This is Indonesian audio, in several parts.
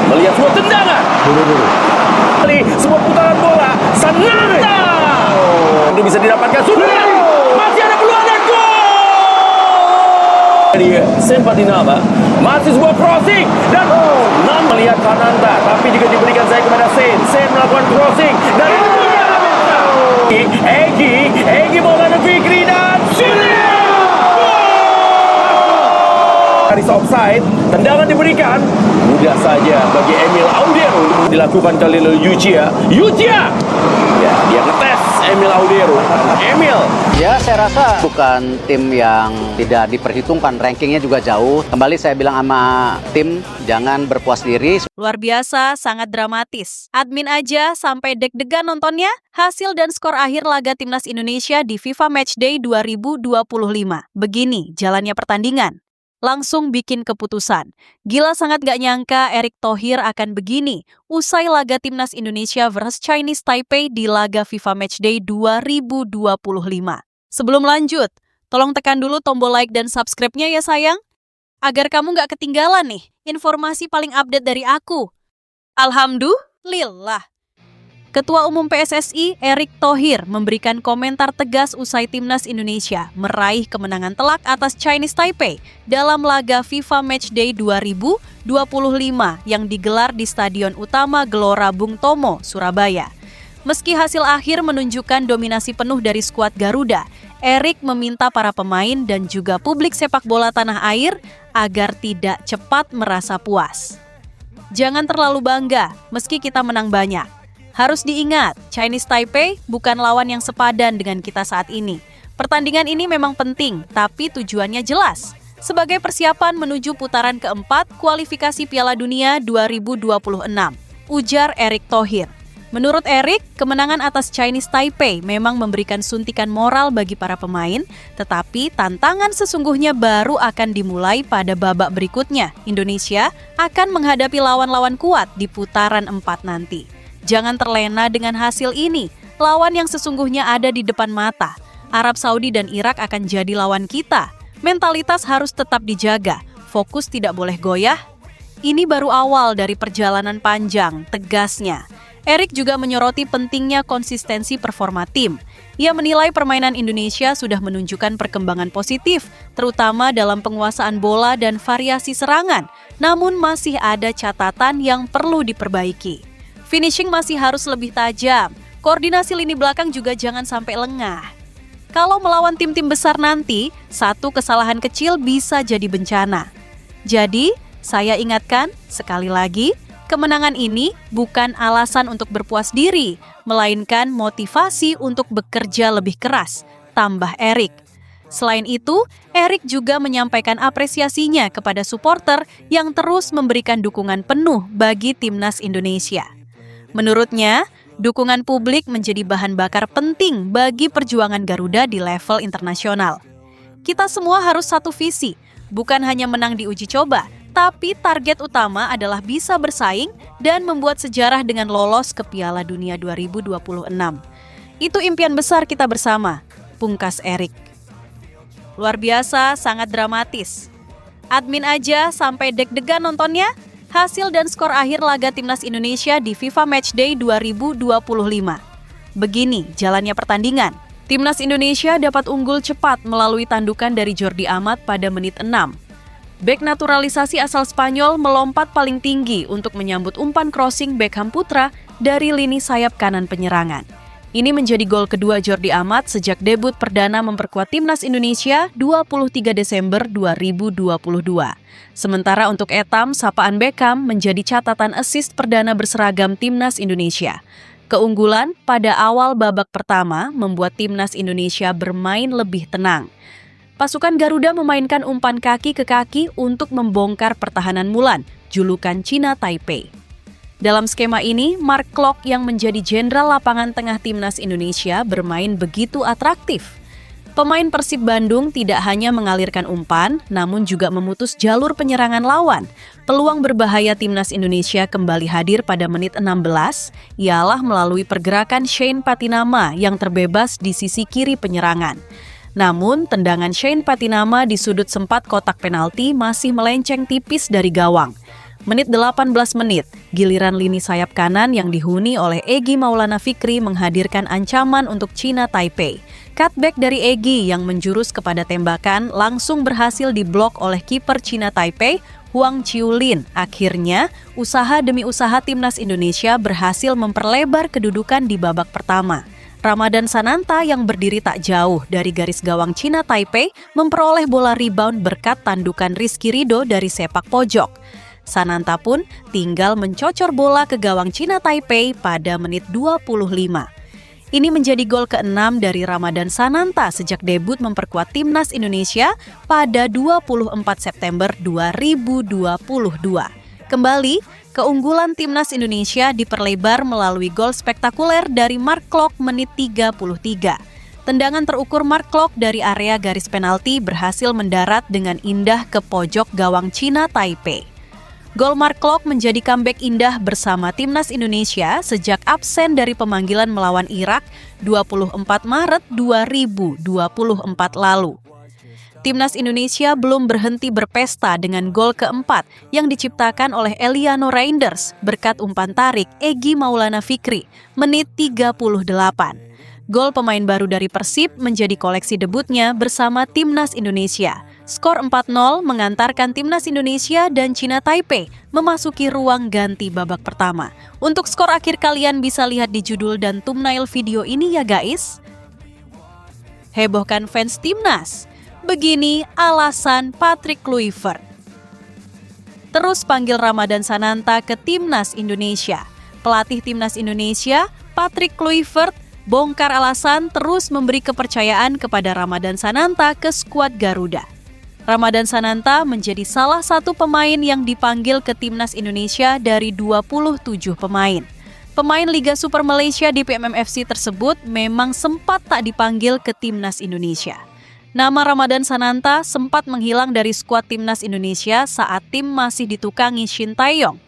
melihat sebuah tendangan. Sebuah putaran bola, Sananta. Itu bisa didapatkan. Sudah. Masih ada peluang dan gol. Dari Sen Patinama, masih sebuah crossing dan melihat Sananta, tapi juga diberikan saya kepada Sen. Sen melakukan crossing dan Egy Maulana Fikri dan garis offside, tendangan diberikan mudah saja bagi Emil Audero, dilakukan kali Yuchia. Ya, dia ngetes Emil Audero. Ya, saya rasa bukan tim yang tidak diperhitungkan, rankingnya juga jauh. Kembali saya bilang sama tim, jangan berpuas diri. Luar biasa, sangat dramatis. Admin aja sampai deg-degan nontonnya. Hasil dan skor akhir laga Timnas Indonesia di FIFA Matchday 2025. Begini jalannya pertandingan. Langsung bikin keputusan. Gila sangat gak nyangka Erick Thohir akan begini usai laga Timnas Indonesia versus Chinese Taipei di laga FIFA Matchday 2025. Sebelum lanjut, tolong tekan dulu tombol like dan subscribe-nya ya sayang, agar kamu gak ketinggalan nih informasi paling update dari aku. Alhamdulillah. Ketua Umum PSSI Erick Thohir memberikan komentar tegas usai Timnas Indonesia meraih kemenangan telak atas Chinese Taipei dalam laga FIFA Matchday 2025 yang digelar di Stadion Utama Gelora Bung Tomo, Surabaya. Meski hasil akhir menunjukkan dominasi penuh dari skuad Garuda, Erick meminta para pemain dan juga publik sepak bola tanah air agar tidak cepat merasa puas. Jangan terlalu bangga meski kita menang banyak. Harus diingat, Chinese Taipei bukan lawan yang sepadan dengan kita saat ini. Pertandingan ini memang penting, tapi tujuannya jelas. Sebagai persiapan menuju putaran keempat kualifikasi Piala Dunia 2026, ujar Erick Thohir. Menurut Erick, kemenangan atas Chinese Taipei memang memberikan suntikan moral bagi para pemain, tetapi tantangan sesungguhnya baru akan dimulai pada babak berikutnya. Indonesia akan menghadapi lawan-lawan kuat di putaran 4 nanti. Jangan terlena dengan hasil ini. Lawan yang sesungguhnya ada di depan mata. Arab Saudi dan Irak akan jadi lawan kita. Mentalitas harus tetap dijaga. Fokus tidak boleh goyah. Ini baru awal dari perjalanan panjang, tegasnya. Erick juga menyoroti pentingnya konsistensi performa tim. Ia menilai permainan Indonesia sudah menunjukkan perkembangan positif, terutama dalam penguasaan bola dan variasi serangan. Namun masih ada catatan yang perlu diperbaiki. Finishing masih harus lebih tajam. Koordinasi lini belakang juga jangan sampai lengah. Kalau melawan tim-tim besar nanti, satu kesalahan kecil bisa jadi bencana. Jadi, saya ingatkan sekali lagi, kemenangan ini bukan alasan untuk berpuas diri, melainkan motivasi untuk bekerja lebih keras, tambah Erick. Selain itu, Erick juga menyampaikan apresiasinya kepada supporter yang terus memberikan dukungan penuh bagi Timnas Indonesia. Menurutnya, dukungan publik menjadi bahan bakar penting bagi perjuangan Garuda di level internasional. Kita semua harus satu visi, bukan hanya menang di uji coba, tapi target utama adalah bisa bersaing dan membuat sejarah dengan lolos ke Piala Dunia 2026. Itu impian besar kita bersama, pungkas Erick. Luar biasa, sangat dramatis. Admin aja sampai deg-degan nontonnya. Hasil dan skor akhir laga Timnas Indonesia di FIFA Matchday 2025. Begini jalannya pertandingan. Timnas Indonesia dapat unggul cepat melalui tandukan dari Jordi Amat pada menit 6. Bek naturalisasi asal Spanyol melompat paling tinggi untuk menyambut umpan crossing Beckham Putra dari lini sayap kanan penyerangan. Ini menjadi gol kedua Jordi Amat sejak debut perdana memperkuat Timnas Indonesia 23 Desember 2022. Sementara untuk Etam, sapaan Beckham menjadi catatan assist perdana berseragam Timnas Indonesia. Keunggulan pada awal babak pertama membuat Timnas Indonesia bermain lebih tenang. Pasukan Garuda memainkan umpan kaki ke kaki untuk membongkar pertahanan Mulan, julukan Cina Taipei. Dalam skema ini, Mark Klok yang menjadi jenderal lapangan tengah Timnas Indonesia bermain begitu atraktif. Pemain Persib Bandung tidak hanya mengalirkan umpan, namun juga memutus jalur penyerangan lawan. Peluang berbahaya Timnas Indonesia kembali hadir pada menit 16, ialah melalui pergerakan Shane Patinama yang terbebas di sisi kiri penyerangan. Namun, tendangan Shane Patinama di sudut sempat kotak penalti masih melenceng tipis dari gawang. Menit 18 menit, giliran lini sayap kanan yang dihuni oleh Egy Maulana Fikri menghadirkan ancaman untuk China Taipei. Cutback dari Egy yang menjurus kepada tembakan langsung berhasil diblok oleh kiper China Taipei, Huang Chiulin. Akhirnya, usaha demi usaha timnas Indonesia berhasil memperlebar kedudukan di babak pertama. Ramadan Sananta yang berdiri tak jauh dari garis gawang China Taipei memperoleh bola rebound berkat tandukan Rizky Ridho dari sepak pojok. Sananta pun tinggal mencocor bola ke gawang China Taipei pada menit 25. Ini menjadi gol ke-6 dari Ramadan Sananta sejak debut memperkuat timnas Indonesia pada 24 September 2022. Kembali, keunggulan timnas Indonesia diperlebar melalui gol spektakuler dari Mark Klok menit 33. Tendangan terukur Mark Klok dari area garis penalti berhasil mendarat dengan indah ke pojok gawang China Taipei. Gol Mark Klok menjadi comeback indah bersama timnas Indonesia sejak absen dari pemanggilan melawan Irak 24 Maret 2024 lalu. Timnas Indonesia belum berhenti berpesta dengan gol keempat yang diciptakan oleh Eliano Reinders berkat umpan tarik Egy Maulana Fikri, menit 38. Gol pemain baru dari Persib menjadi koleksi debutnya bersama timnas Indonesia. Skor 4-0 mengantarkan timnas Indonesia dan China Taipei memasuki ruang ganti babak pertama. Untuk skor akhir kalian bisa lihat di judul dan thumbnail video ini ya guys. Hebohkan fans timnas. Begini alasan Patrick Kluivert. Terus panggil Ramadan Sananta ke timnas Indonesia. Pelatih timnas Indonesia, Patrick Kluivert, bongkar alasan terus memberi kepercayaan kepada Ramadan Sananta ke skuad Garuda. Ramadan Sananta menjadi salah satu pemain yang dipanggil ke timnas Indonesia dari 27 pemain. Pemain Liga Super Malaysia di PMMFC tersebut memang sempat tak dipanggil ke timnas Indonesia. Nama Ramadan Sananta sempat menghilang dari skuad timnas Indonesia saat tim masih ditukangi Shin Tae-yong.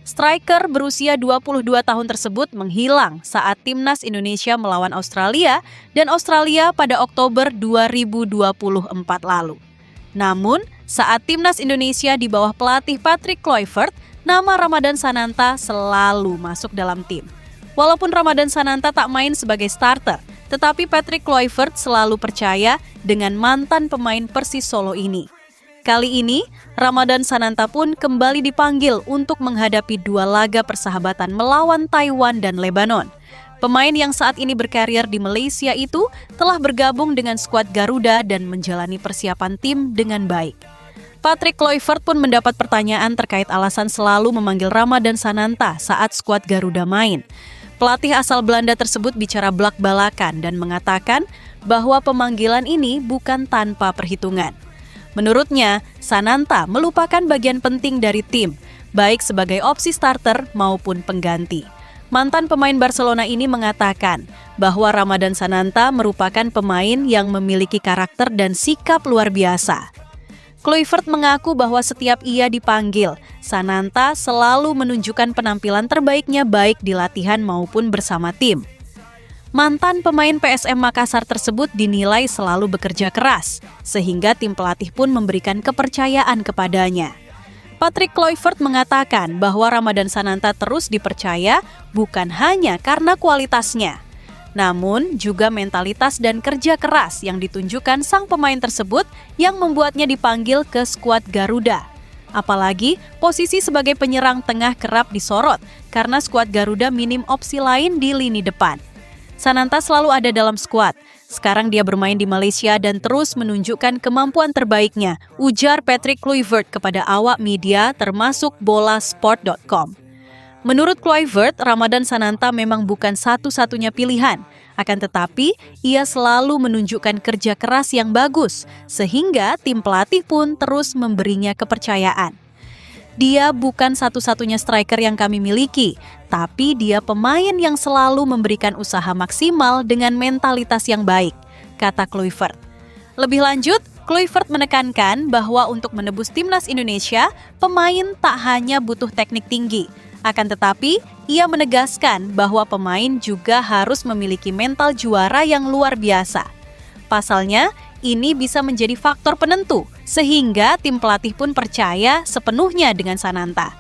Striker berusia 22 tahun tersebut menghilang saat timnas Indonesia melawan Australia dan Australia pada Oktober 2024 lalu. Namun, saat timnas Indonesia di bawah pelatih Patrick Kluivert, nama Ramadan Sananta selalu masuk dalam tim. Walaupun Ramadan Sananta tak main sebagai starter, tetapi Patrick Kluivert selalu percaya dengan mantan pemain Persis Solo ini. Kali ini, Ramadan Sananta pun kembali dipanggil untuk menghadapi 2 laga persahabatan melawan Taiwan dan Lebanon. Pemain yang saat ini berkarier di Malaysia itu telah bergabung dengan skuad Garuda dan menjalani persiapan tim dengan baik. Patrick Kluivert pun mendapat pertanyaan terkait alasan selalu memanggil Ramadan Sananta saat skuad Garuda main. Pelatih asal Belanda tersebut bicara blak-balakan dan mengatakan bahwa pemanggilan ini bukan tanpa perhitungan. Menurutnya, Sananta melupakan bagian penting dari tim, baik sebagai opsi starter maupun pengganti. Mantan pemain Barcelona ini mengatakan bahwa Ramadan Sananta merupakan pemain yang memiliki karakter dan sikap luar biasa. Kluivert mengaku bahwa setiap ia dipanggil, Sananta selalu menunjukkan penampilan terbaiknya baik di latihan maupun bersama tim. Mantan pemain PSM Makassar tersebut dinilai selalu bekerja keras, sehingga tim pelatih pun memberikan kepercayaan kepadanya. Patrick Kluivert mengatakan bahwa Ramadan Sananta terus dipercaya bukan hanya karena kualitasnya, namun juga mentalitas dan kerja keras yang ditunjukkan sang pemain tersebut yang membuatnya dipanggil ke skuad Garuda. Apalagi posisi sebagai penyerang tengah kerap disorot karena skuad Garuda minim opsi lain di lini depan. Sananta selalu ada dalam skuad. Sekarang dia bermain di Malaysia dan terus menunjukkan kemampuan terbaiknya, ujar Patrick Kluivert kepada awak media termasuk bolasport.com. Menurut Kluivert, Ramadan Sananta memang bukan satu-satunya pilihan. Akan tetapi, ia selalu menunjukkan kerja keras yang bagus, sehingga tim pelatih pun terus memberinya kepercayaan. Dia bukan satu-satunya striker yang kami miliki, tapi dia pemain yang selalu memberikan usaha maksimal dengan mentalitas yang baik, kata Kluivert. Lebih lanjut, Kluivert menekankan bahwa untuk menebus timnas Indonesia, pemain tak hanya butuh teknik tinggi. Akan tetapi, ia menegaskan bahwa pemain juga harus memiliki mental juara yang luar biasa. Pasalnya, ini bisa menjadi faktor penentu, sehingga tim pelatih pun percaya sepenuhnya dengan Sananta.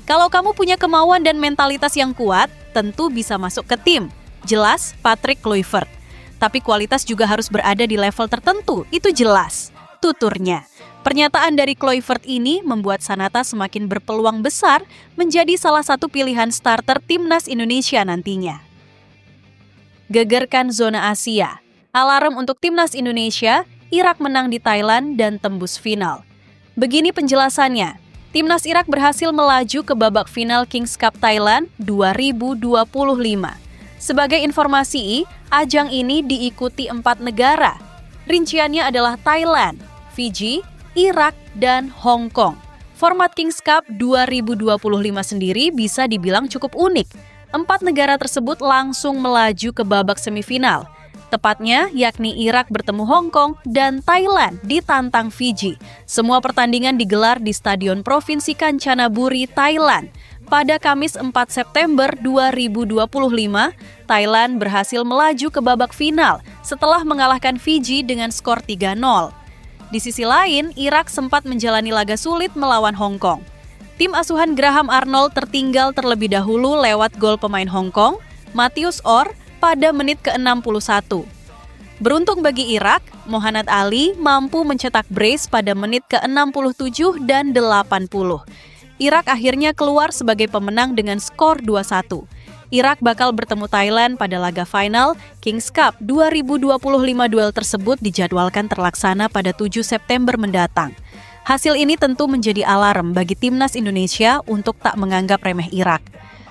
Kalau kamu punya kemauan dan mentalitas yang kuat, tentu bisa masuk ke tim. Jelas, Patrick Kluivert. Tapi kualitas juga harus berada di level tertentu, itu jelas. Tuturnya. Pernyataan dari Kluivert ini membuat Sanata semakin berpeluang besar menjadi salah satu pilihan starter timnas Indonesia nantinya. Gegerkan zona Asia. Alarm untuk timnas Indonesia, Irak menang di Thailand dan tembus final. Begini penjelasannya, timnas Irak berhasil melaju ke babak final Kings Cup Thailand 2025. Sebagai informasi, ajang ini diikuti 4 negara. Rinciannya adalah Thailand, Fiji, Irak, dan Hong Kong. Format Kings Cup 2025 sendiri bisa dibilang cukup unik. 4 negara tersebut langsung melaju ke babak semifinal. Tepatnya, yakni Irak bertemu Hong Kong dan Thailand ditantang Fiji. Semua pertandingan digelar di Stadion Provinsi Kanchanaburi, Thailand. Pada Kamis 4 September 2025, Thailand berhasil melaju ke babak final setelah mengalahkan Fiji dengan skor 3-0. Di sisi lain, Irak sempat menjalani laga sulit melawan Hong Kong. Tim asuhan Graham Arnold tertinggal terlebih dahulu lewat gol pemain Hong Kong, Matheus Or, pada menit ke-61. Beruntung bagi Irak, Mohanad Ali mampu mencetak brace pada menit ke-67 dan 80. Irak akhirnya keluar sebagai pemenang dengan skor 2-1. Irak bakal bertemu Thailand pada laga final Kings Cup 2025. Duel tersebut dijadwalkan terlaksana pada 7 September mendatang. Hasil ini tentu menjadi alarm bagi timnas Indonesia untuk tak menganggap remeh Irak.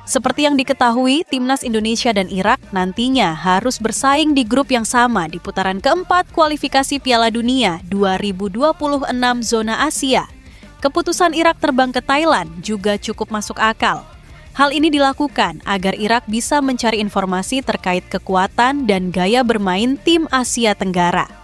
Seperti yang diketahui, timnas Indonesia dan Irak nantinya harus bersaing di grup yang sama di putaran keempat kualifikasi Piala Dunia 2026 zona Asia. Keputusan Irak terbang ke Thailand juga cukup masuk akal. Hal ini dilakukan agar Irak bisa mencari informasi terkait kekuatan dan gaya bermain tim Asia Tenggara.